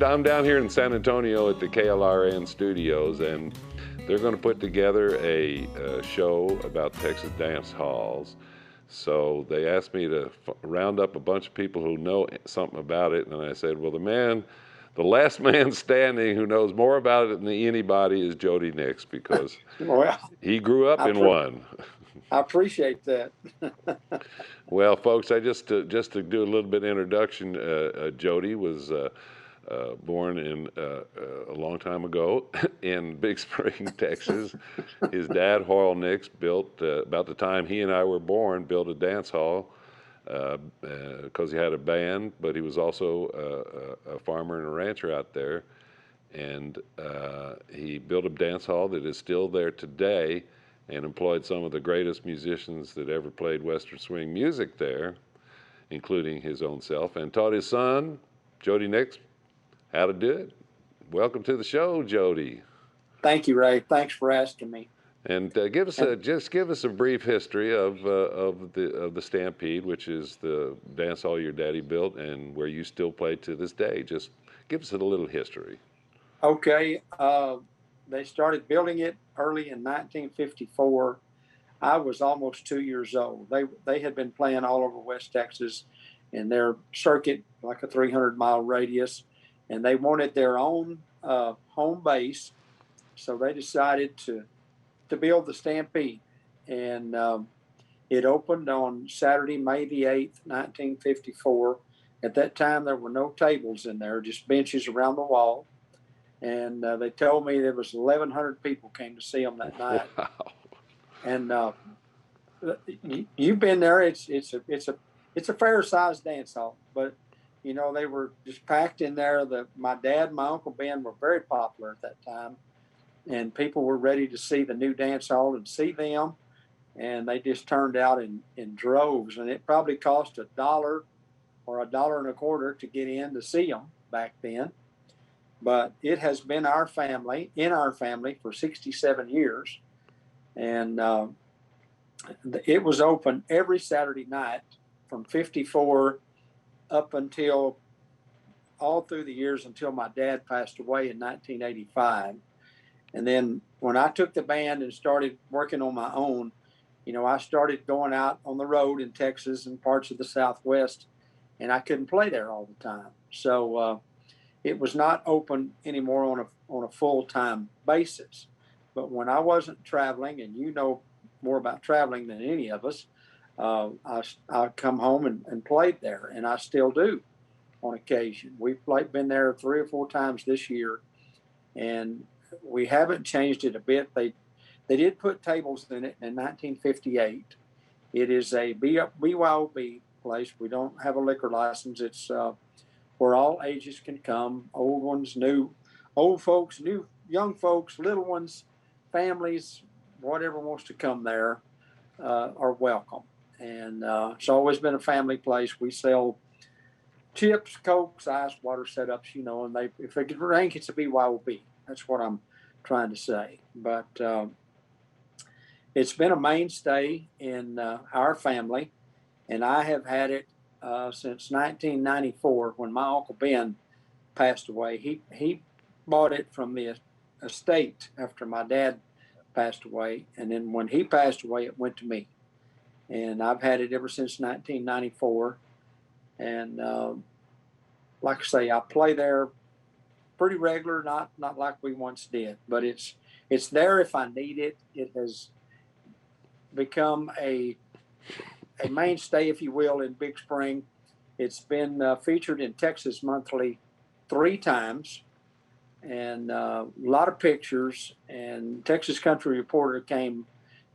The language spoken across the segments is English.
I'm down here in San Antonio at the KLRN studios, and they're going to put together a show about Texas dance halls. So they asked me to round up a bunch of people who know something about it, and I said, well, the last man standing who knows more about it than anybody is Jody Nix, because well, he grew up in one. I appreciate that. Well, folks, I just to do a little bit of introduction. Jody was born in a long time ago in Big Spring, Texas. His dad, Hoyle Nix, built about the time he and I were born, built a dance hall because he had a band, but he was also a farmer and a rancher out there, and he built a dance hall that is still there today, and employed some of the greatest musicians that ever played Western swing music there, including his own self, and taught his son, Jody Nix, how to do it. Welcome to the show, Jody. Thank you, Ray. Thanks for asking me. And give us a brief history of the Stampede, which is the dance hall your daddy built and where you still play to this day. Just give us a little history. Okay. They started building it early in 1954. I was almost 2 years old. They had been playing all over West Texas in their circuit, like a 300-mile radius, and they wanted their own home base. So they decided to build the Stampede. And it opened on Saturday, May the 8th, 1954. At that time, there were no tables in there, just benches around the wall. And they told me there was 1,100 people came to see them that night. Wow. And you've been there. It's a fair-sized dance hall, but you know they were just packed in there. My dad and my Uncle Ben were very popular at that time, and people were ready to see the new dance hall and see them. And they just turned out in droves. And it probably cost $1 or $1.25 to get in to see them back then. But it has been in our family for 67 years. And it was open every Saturday night from 54 up until all through the years until my dad passed away in 1985. And then when I took the band and started working on my own, you know, I started going out on the road in Texas and parts of the Southwest, and I couldn't play there all the time. So it was not open anymore on a full-time basis. But when I wasn't traveling, and you know more about traveling than any of us, I come home and played there, and I still do on occasion. We've been there 3 or 4 times this year, and we haven't changed it a bit. They did put tables in it in 1958. It is a BYOB place. We don't have a liquor license. It's where all ages can come, old ones, old folks, new, young folks, little ones, families, whatever wants to come there are welcome. And it's always been a family place. We sell chips, Cokes, ice, water setups, you know, and if it could rank, it's a BYOB. That's what I'm trying to say. But it's been a mainstay in our family, and I have had it since 1994 when my Uncle Ben passed away. He bought it from the estate after my dad passed away, and then when he passed away, it went to me. And I've had it ever since 1994. And like I say, I play there pretty regular, not like we once did, but it's there if I need it. It has become a mainstay, if you will, in Big Spring. It's been featured in Texas Monthly 3 times, and a lot of pictures. And Texas Country Reporter came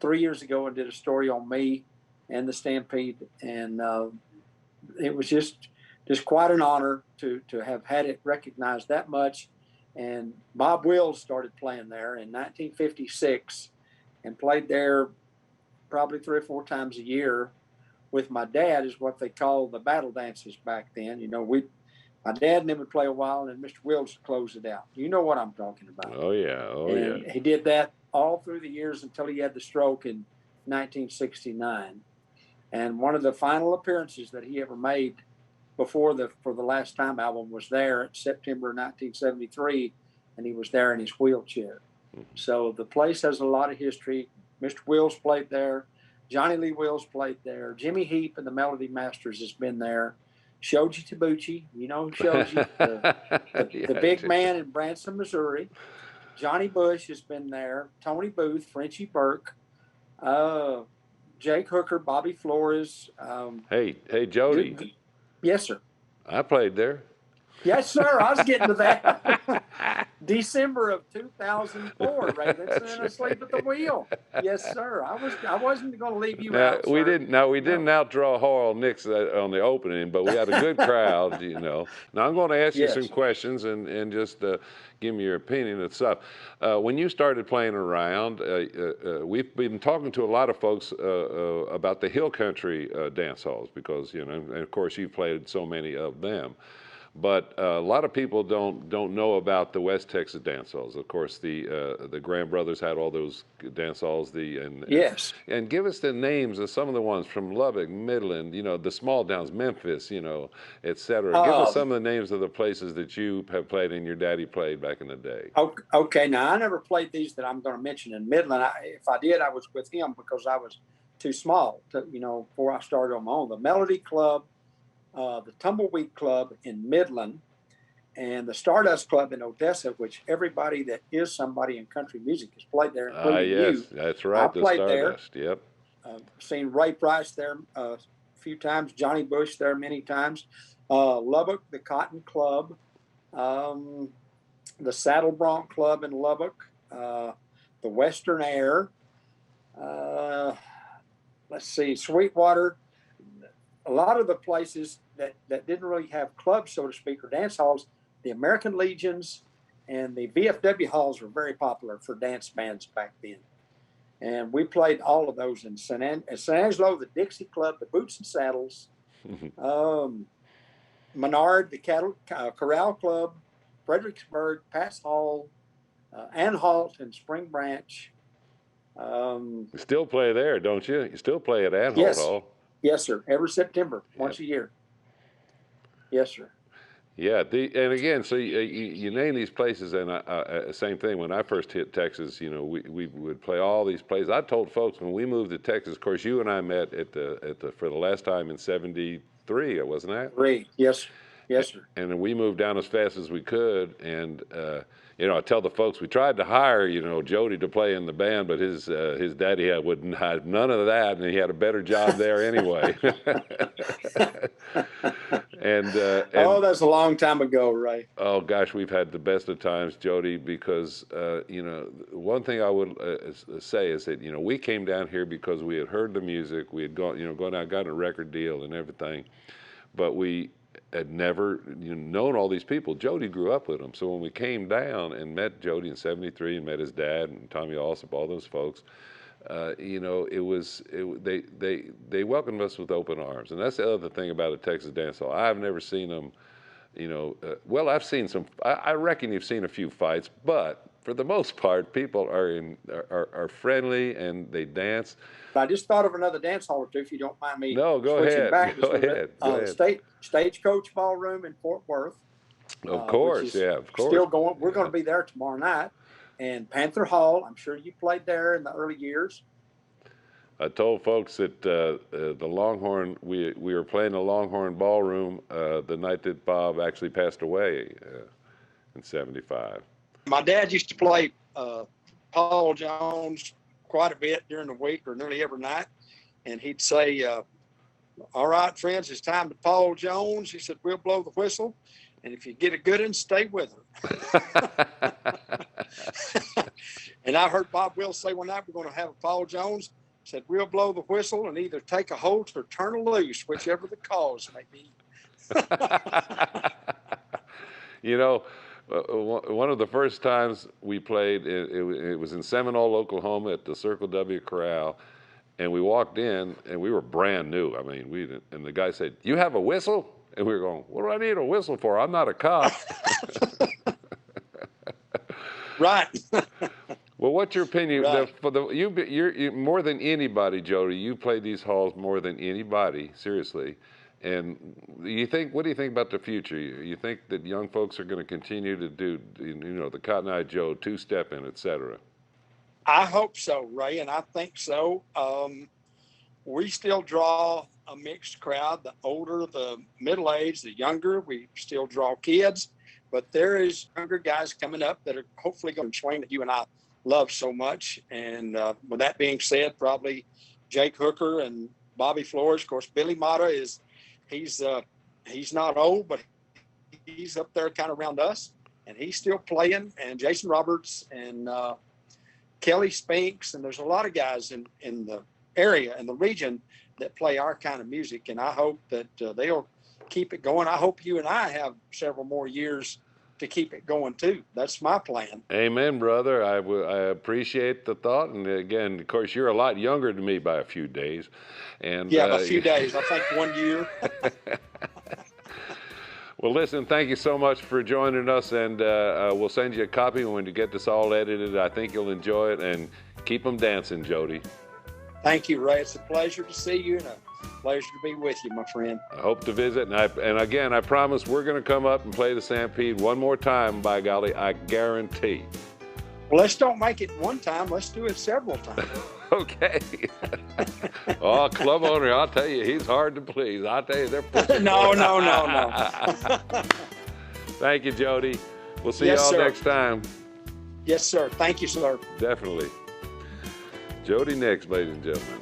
3 years ago and did a story on me and the Stampede, and it was just quite an honor to have had it recognized that much. And Bob Wills started playing there in 1956 and played there probably 3 or 4 times a year with my dad, is what they called the battle dances back then. You know, my dad and him would play a while, and Mr. Wills would close it out. You know what I'm talking about. Oh, yeah. And he did that all through the years until he had the stroke in 1969. And one of the final appearances that he ever made before the For the Last Time album was there in September 1973, and he was there in his wheelchair. So the place has a lot of history. Mr. Wills played there. Johnny Lee Wills played there. Jimmy Heap and the Melody Masters has been there. Shoji Tabuchi, you know Shoji, the big man in Branson, Missouri. Johnny Bush has been there. Tony Booth, Frenchie Burke, Jake Hooker, Bobby Flores. Hey, Jody. Yes, sir. I played there. Yes, sir. I was getting to that. December of 2004, Ray Benson asleep at the wheel. Yes, sir. I wasn't going to leave you out. We sir. didn't. Now we didn't outdraw Hoyle Nix on the opening, but we had a good crowd. Now I'm going to ask you some questions and just give me your opinion and stuff. When you started playing around, we've been talking to a lot of folks about the hill country dance halls because and of course you've played so many of them. But a lot of people don't know about the West Texas dance halls. Of course, the Graham brothers had all those dance halls. Yes. And give us the names of some of the ones from Lubbock, Midland, the small towns, Memphis, et cetera. Give us some of the names of the places that you have played and your daddy played back in the day. Okay. Now, I never played these that I'm going to mention in Midland. If I did, I was with him because I was too small to, before I started on my own. The Melody Club, the Tumbleweed Club in Midland, and the Stardust Club in Odessa, which everybody that is somebody in country music has played there, including yes, you. That's right. I played Stardust. there. Yep. Seen Ray Price there a few times, Johnny Bush there many times. Lubbock, the Cotton Club, the Saddle Bronc Club in Lubbock, the Western Air. Let's see, Sweetwater. A lot of the places that didn't really have clubs, so to speak, or dance halls, the American Legions and the VFW halls were very popular for dance bands back then. And we played all of those in San Angelo, the Dixie Club, the Boots and Saddles, Menard, the Corral Club, Fredericksburg, Pass Hall, Anhalt, and Spring Branch. You still play there, don't you? You still play at Anhalt Hall. Yes, sir. Every September, once a year. Yes, sir. Yeah, and again, so you name these places, and same thing. When I first hit Texas, we would play all these places. I told folks when we moved to Texas, of course, you and I met for the last time in '73, wasn't that? Yes, sir. And we moved down as fast as we could, and I tell the folks we tried to hire Jody to play in the band, but his daddy wouldn't have none of that, and he had a better job there anyway. And that's a long time ago, right? Oh gosh, we've had the best of times, Jody, because one thing I would say is that we came down here because we had heard the music, we had gone out, got a record deal and everything, but we had never known all these people. Jody grew up with them, so when we came down and met Jody in '73 and met his dad and Tommy Allsup, all those folks, they welcomed us with open arms, and that's the other thing about a Texas dance hall. I've never seen them, well, I've seen some. I reckon you've seen a few fights, but for the most part, people are friendly and they dance. I just thought of another dance hall or two, if you don't mind me. No, go ahead. Go ahead. Stagecoach Ballroom in Fort Worth. Of course, of course. Still going. We're going to be there tomorrow night. And Panther Hall, I'm sure you played there in the early years. I told folks that the Longhorn, we were playing the Longhorn Ballroom the night that Bob actually passed away in '75. My dad used to play Paul Jones quite a bit during the week or nearly every night. And he'd say, all right, friends, it's time to Paul Jones. He said, we'll blow the whistle. And if you get a good one, stay with her. And I heard Bob Wills say one night, we're going to have a Paul Jones. Said, we'll blow the whistle and either take a hold or turn a loose, whichever the cause may be. One of the first times we played, it was in Seminole, Oklahoma at the Circle W Corral. And we walked in and we were brand new. I mean, and the guy said, you have a whistle? And we were going, what do I need a whistle for? I'm not a cop. Right. Well, what's your opinion? Right. You're more than anybody, Jody. You played these halls more than anybody, seriously. And what do you think about the future? You think that young folks are going to continue to do, the Cotton Eye Joe, two-stepping, et cetera? I hope so, Ray, and I think so. We still draw a mixed crowd, the older, the middle-aged, the younger. We still draw kids, but there is younger guys coming up that are hopefully going to swing that you and I love so much. And with that being said, probably Jake Hooker and Bobby Flores. Of course, Billy Mata he's not old, but he's up there kind of around us, and he's still playing. And Jason Roberts and Kelly Spinks, and there's a lot of guys in the area and the region that play our kind of music. And I hope that they'll keep it going. I hope you and I have several more years to keep it going too. That's my plan. Amen, brother. I appreciate the thought. And again, of course, you're a lot younger than me by a few days. And yeah, a few days. I think 1 year. Well, listen, thank you so much for joining us, and we'll send you a copy when you get this all edited. I think you'll enjoy it, and keep them dancing, Jody. Thank you, Ray. It's a pleasure to see you and a pleasure to be with you, my friend. I hope to visit, and again, I promise we're going to come up and play the Stampede one more time, by golly, I guarantee. Well, let's don't make it one time. Let's do it several times. Okay. Oh, club owner, I'll tell you, he's hard to please. I'll tell you, they're pushing. No. Thank you, Jody. We'll see Yes, y'all sir. next time. Yes, sir. Thank you, sir. Definitely. Jody Nix, ladies and gentlemen.